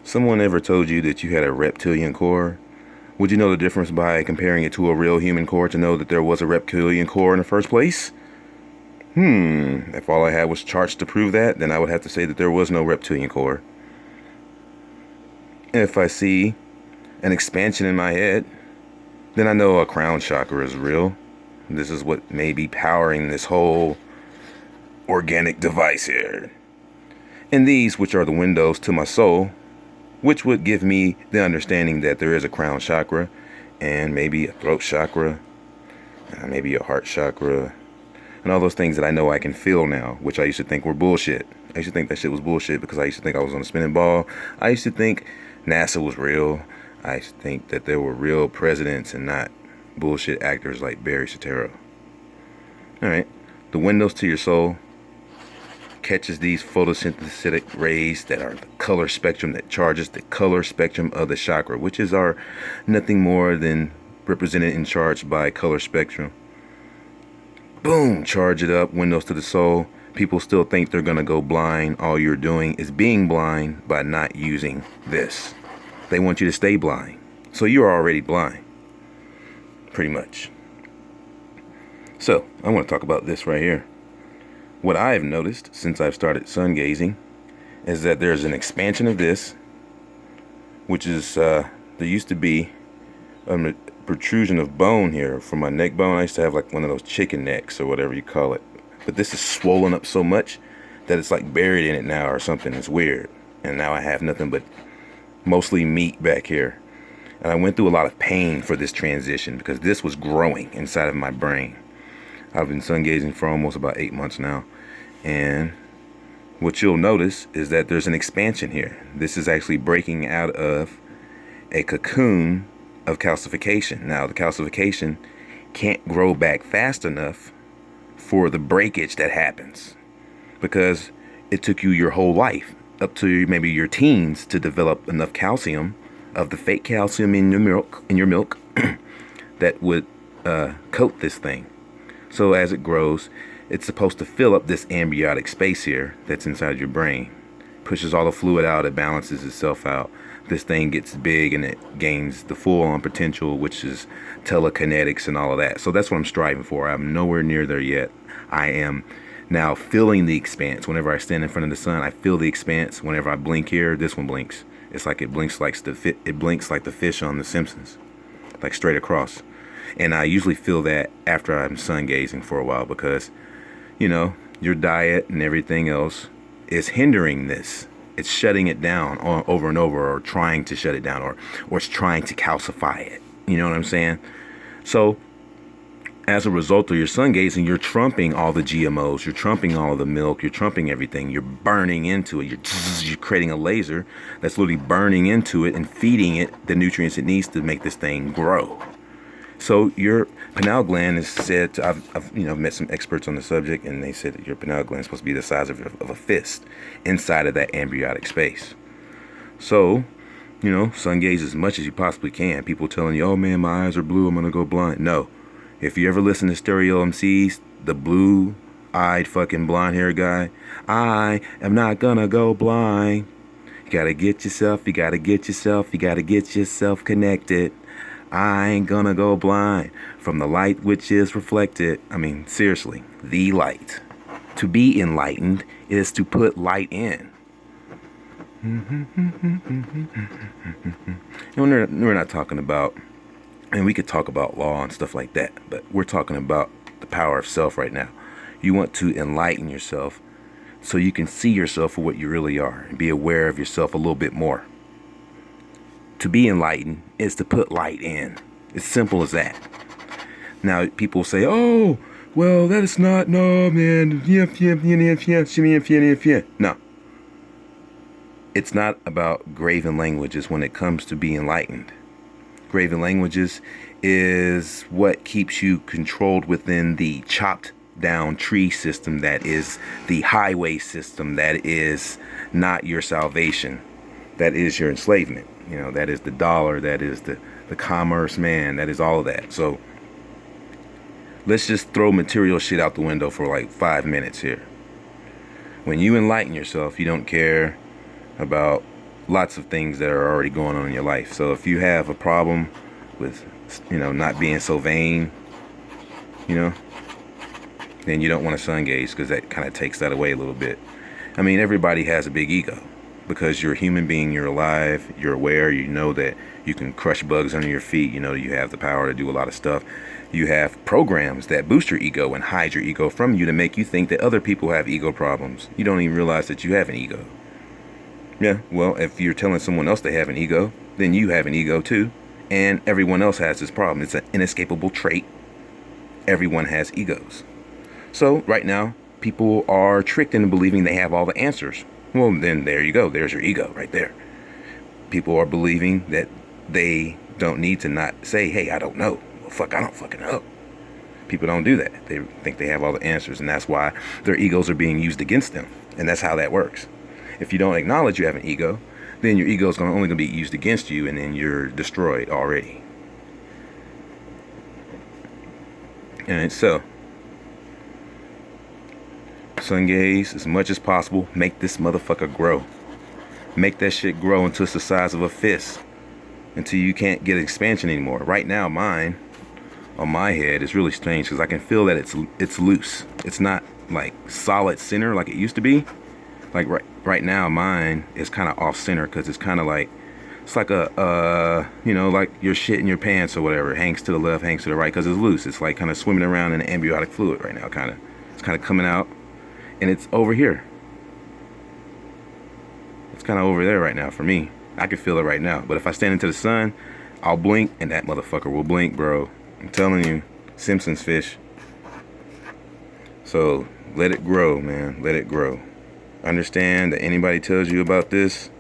Someone ever told you that you had a reptilian core? Would you know the difference by comparing it to a real human core to know that there was a reptilian core in the first place? If all I had was charts to prove that, then I would have to say that there was no reptilian core. If I see an expansion in my head, then I know a crown chakra is real. This is what may be powering this whole organic device here. And these, which are the windows to my soul, which would give me the understanding that there is a crown chakra and maybe a throat chakra, maybe a heart chakra, and all those things that I know I can feel now, which I used to think were bullshit. I used to think that shit was bullshit because I used to think I was on a spinning ball. I used to think NASA was real. I used to think that there were real presidents and not bullshit actors like Barry Soetoro. Alright, the windows to your soul catches these photosynthetic rays that are the color spectrum that charges the color spectrum of the chakra, which is our nothing more than represented and charged by color spectrum. Boom, charge it up, windows to the soul. People still think they're gonna go blind. All you're doing is being blind by not using this. They want you to stay blind. So you're already blind. Pretty much. So, I want to talk about this right here. What I've noticed since I've started sun gazing is that there's an expansion of this, which is, there used to be a protrusion of bone here from my neck bone. I used to have like one of those chicken necks or whatever you call it. But this is swollen up so much that it's like buried in it now or something. It's weird. And now I have nothing but mostly meat back here. And I went through a lot of pain for this transition because this was growing inside of my brain. I've been sun gazing for almost about 8 months now. And what you'll notice is that there's an expansion here. This is actually breaking out of a cocoon of calcification. Now, the calcification can't grow back fast enough for the breakage that happens because it took you your whole life up to maybe your teens to develop enough calcium of the fake calcium in your milk that would coat this thing. So as it grows, it's supposed to fill up this amniotic space here that's inside your brain. Pushes all the fluid out, it balances itself out. This thing gets big and it gains the full-on potential, which is telekinetics and all of that. So that's what I'm striving for. I'm nowhere near there yet. I am now feeling the expanse. Whenever I stand in front of the sun, I feel the expanse. Whenever I blink here, this one blinks. It's like it blinks like the fish on The Simpsons, like straight across. And I usually feel that after I'm sun gazing for a while because, you know, your diet and everything else is hindering this. It's shutting it down over and over, or trying to shut it down, or it's trying to calcify it. You know what I'm saying? So as a result of your sun gazing, you're trumping all the GMOs, you're trumping all of the milk, you're trumping everything, you're burning into it, you're creating a laser that's literally burning into it and feeding it the nutrients it needs to make this thing grow. So your pineal gland is said to, I've met some experts on the subject, and they said that your pineal gland is supposed to be the size of a fist inside of that amniotic space. So, you know, sun gaze as much as you possibly can. People telling you, oh man, my eyes are blue, I'm gonna go blind. No. If you ever listen to Stereo MCs, the blue-eyed fucking blonde-haired guy, I am not gonna go blind. You gotta get yourself connected. I ain't gonna go blind from the light which is reflected. I mean, seriously, the light. To be enlightened is to put light in. And we're not talking about, and we could talk about law and stuff like that, but we're talking about the power of self right now. You want to enlighten yourself so you can see yourself for what you really are and be aware of yourself a little bit more. To be enlightened is to put light in. It's simple as that. Now, people say, oh, well, that is not, no, man. No. It's not about graven languages when it comes to being enlightened. Graven languages is what keeps you controlled within the chopped down tree system that is the highway system, that is not your salvation, that is your enslavement. You know, that is the dollar, that is the commerce man, that is all of that. So let's just throw material shit out the window for like 5 minutes here. When you enlighten yourself, you don't care about lots of things that are already going on in your life. So if you have a problem with, you know, not being so vain, you know, then you don't want to sun gaze, because that kind of takes that away a little bit. I mean, everybody has a big ego because you're a human being, you're alive, you're aware, you know that you can crush bugs under your feet, you know you have the power to do a lot of stuff. You have programs that boost your ego and hide your ego from you to make you think that other people have ego problems. You don't even realize that you have an ego. Yeah, well, if you're telling someone else they have an ego, then you have an ego too. And everyone else has this problem. It's an inescapable trait. Everyone has egos. So right now, people are tricked into believing they have all the answers. Well, then there you go. There's your ego right there. People are believing that they don't need to not say, hey, I don't know. Well, fuck, I don't fucking know. People don't do that. They think they have all the answers, and that's why their egos are being used against them. And that's how that works. If you don't acknowledge you have an ego, then your ego is only going to be used against you, and then you're destroyed already. And so, sun gaze as much as possible. Make this motherfucker grow. Make that shit grow until it's the size of a fist, until you can't get expansion anymore. Right now, mine on my head is really strange because I can feel that it's loose. It's not like solid center like it used to be. Like right now, mine is kind of off center because it's kind of like, it's like a you know, like your shit in your pants or whatever. It hangs to the left, hangs to the right because it's loose. It's like kind of swimming around in an amniotic fluid right now. It's kind of coming out, and it's over here. It's kind of over there right now for me. I can feel it right now. But if I stand into the sun, I'll blink and that motherfucker will blink, bro. I'm telling you, Simpsons fish. So let it grow, man. Let it grow. Understand that anybody tells you about this,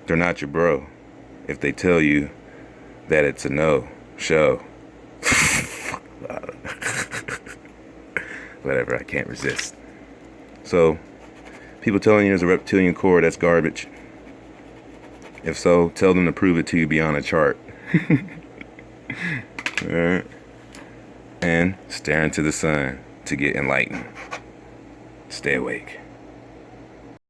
they're not your bro. If they tell you that it's a no show. Whatever, I can't resist. So, people telling you there's a reptilian core, that's garbage. If so, tell them to prove it to you beyond a chart. Alright? And stare into the sun to get enlightened. Stay awake.